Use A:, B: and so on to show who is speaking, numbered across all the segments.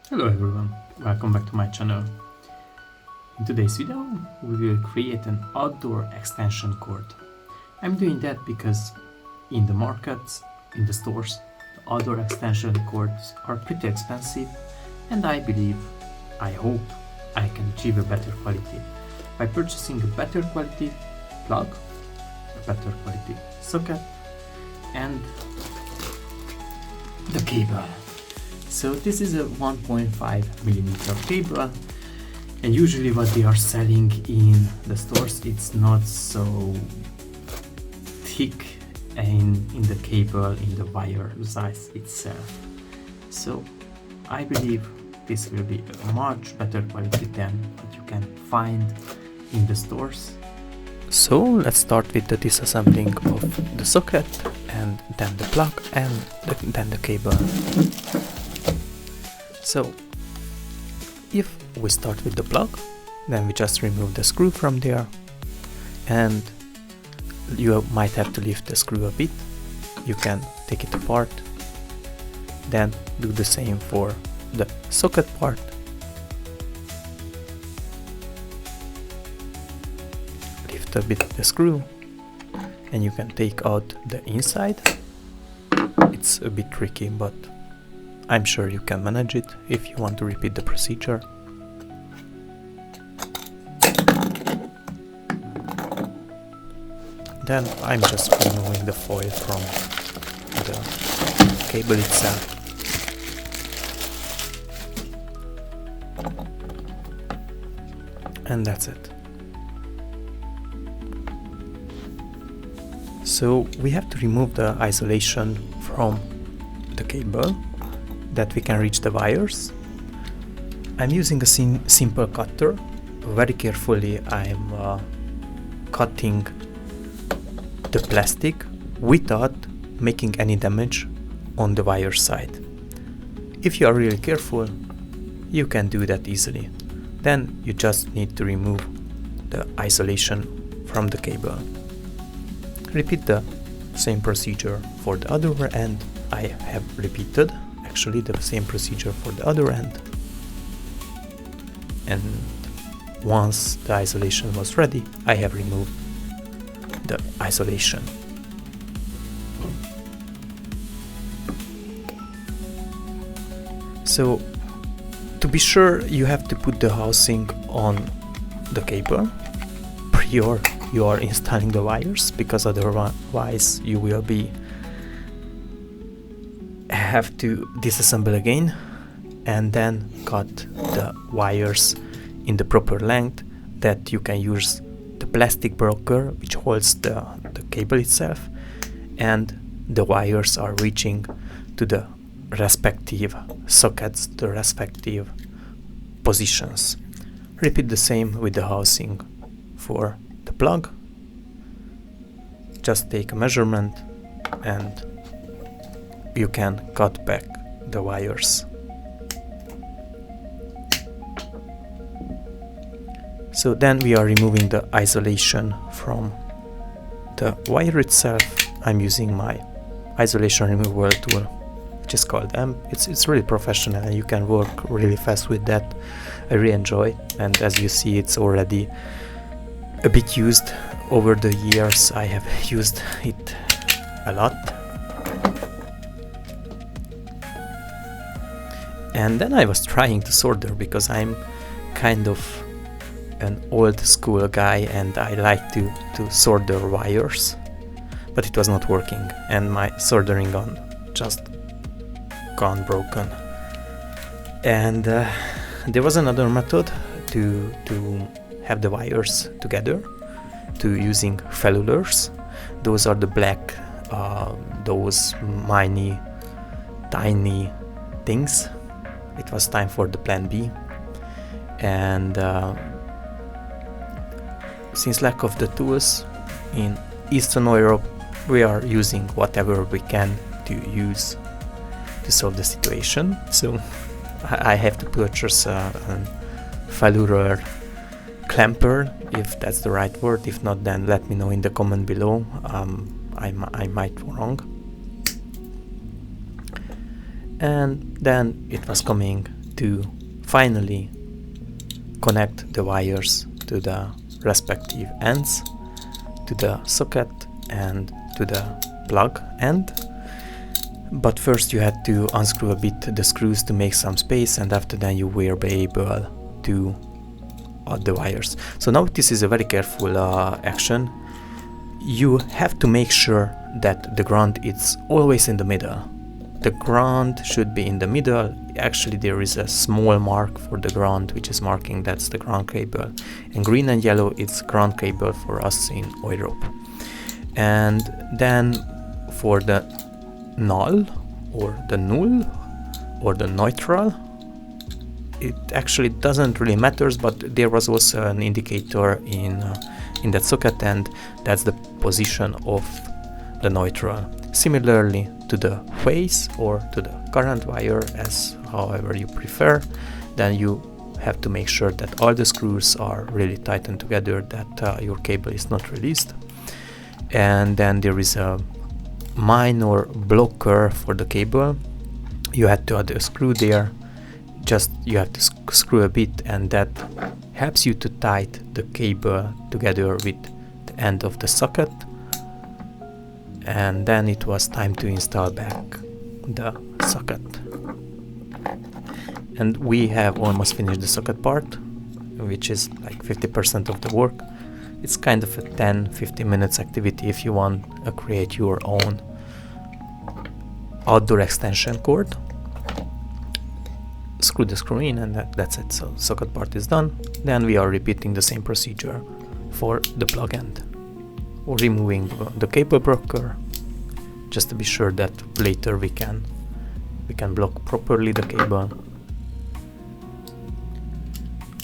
A: Hello everyone, welcome back to my channel. In today's video, we will create an outdoor extension cord. I'm doing that because in the markets, in the stores, the outdoor extension cords are pretty expensive, and I believe, I hope, I can achieve a better quality by purchasing a better quality plug, a better quality socket, and the cable. So this is a 1.5 millimeter cable, and usually what they are selling in the stores, it's not so thick in the cable, in the wire size itself. So I believe this will be a much better quality than what you can find in the stores. So let's start with the disassembling of the socket, and then the plug, and then the cable. So if we start with the plug, then we just remove the screw from there, and you might have to lift the screw a bit. You can take it apart, then do the same for the socket part. Lift a bit the screw, and you can take out the inside. It's a bit tricky, but I'm sure you can manage it if you want to repeat the procedure. Then I'm just removing the foil from the cable itself. And that's it. So we have to remove the isolation from the cable, that we can reach the wires. I'm using a simple cutter. Very carefully I'm cutting the plastic without making any damage on the wire side. If you are really careful, you can do that easily. Then you just need to remove the isolation from the cable. Repeat the same procedure for the other end. I have repeated actually the same procedure for the other end, and once the isolation was ready, I have removed the isolation. So to be sure, you have to put the housing on the cable prior you are installing the wires, because otherwise you will have to disassemble again and then cut the wires in the proper length, that you can use the plastic broker which holds the cable itself, and the wires are reaching to the respective sockets, the respective positions. Repeat the same with the housing for the plug. Just take a measurement and you can cut back the wires. So then we are removing the isolation from the wire itself. I'm using my isolation removal tool, which is called M. It's really professional, and you can work really fast with that. I really enjoy, and as you see, it's already a bit used over the years. I have used it a lot. And then I was trying to solder, because I'm kind of an old school guy and I like to solder wires, but it was not working, and my soldering gun just gone broken. And there was another method to have the wires together, to using fellulars. Those are the black, those tiny things. It was time for the plan B, and since lack of the tools in Eastern Europe, we are using whatever we can to use to solve the situation. So I have to purchase a fellular clamper, if that's the right word. If not, then let me know in the comment below. I might be wrong. And then it was coming to finally connect the wires to the respective ends, to the socket and to the plug end. But first you had to unscrew a bit the screws to make some space, and after that you will be able to add the wires. So now this is a very careful action. You have to make sure that the ground is always in the middle. The ground should be in the middle. Actually there is a small mark for the ground which is marking that's the ground cable, and green and yellow it's ground cable for us in oil rope. And then for the null or the null or the neutral, it actually doesn't really matters, but there was also an indicator in that socket, and that's the position of the neutral. Similarly to the phase or to the current wire, as however you prefer, then you have to make sure that all the screws are really tightened together, that your cable is not released. And then there is a minor blocker for the cable. You had to add a screw there, just you have to screw a bit, and that helps you to tighten the cable together with the end of the socket. And then it was time to install back the socket. And we have almost finished the socket part, which is like 50% of the work. It's kind of a 10-15 minutes activity if you want to create your own outdoor extension cord. Screw the screw in, and that's it. So socket part is done. Then we are repeating the same procedure for the plug end, or removing the cable blocker, just to be sure that later we can block properly the cable.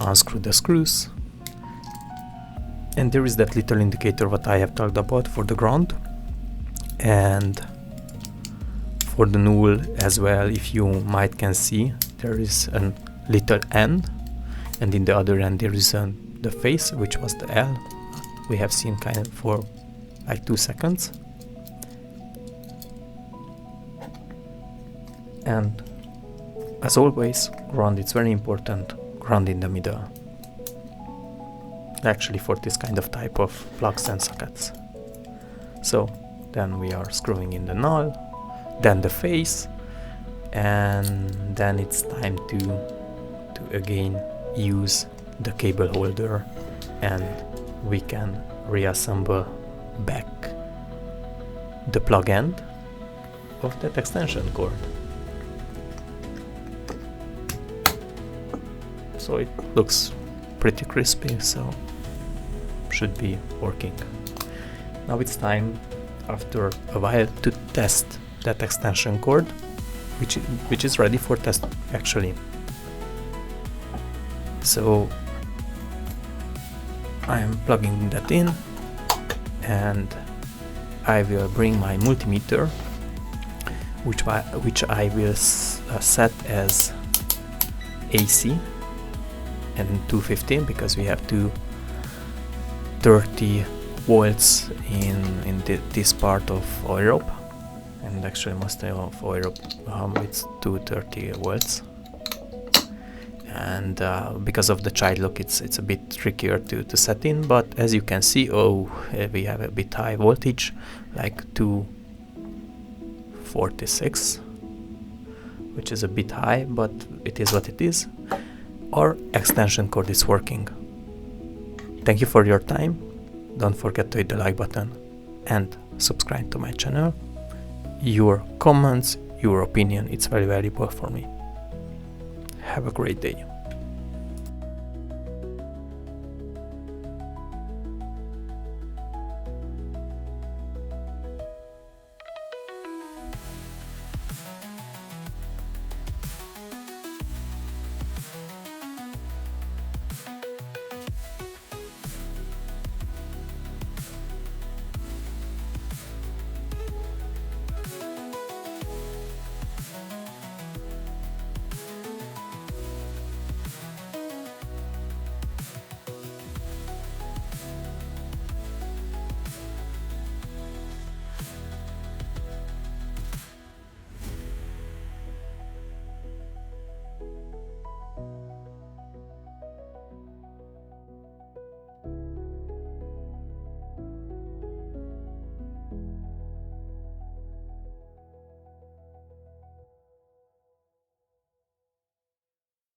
A: Unscrew the screws, and there is that little indicator what I have talked about for the ground, and for the null as well. If you might can see, there is a little N, and in the other end there is the face, which was the L. We have seen kind of for like 2 seconds. And as always, ground is very important. Ground in the middle, actually, for this kind of type of plugs and sockets. So then we are screwing in the null, then the face, and then it's time to again use the cable holder, and we can reassemble back the plug end of that extension cord. So it looks pretty crispy, so should be working. Now it's time, after a while, to test that extension cord, which is ready for test actually. So I am plugging that in, and I will bring my multimeter, which I will set as AC and 215, because we have 230 volts in this part of oil rope, and actually most of oil rope it's 230 volts. And because of the child lock, it's a bit trickier to set in, but as you can see, we have a bit high voltage, like 246, which is a bit high, but it is what it is. Our extension cord is working. Thank you for your time. Don't forget to hit the like button and subscribe to my channel. Your comments, your opinion, it's very valuable for me. Have a great day.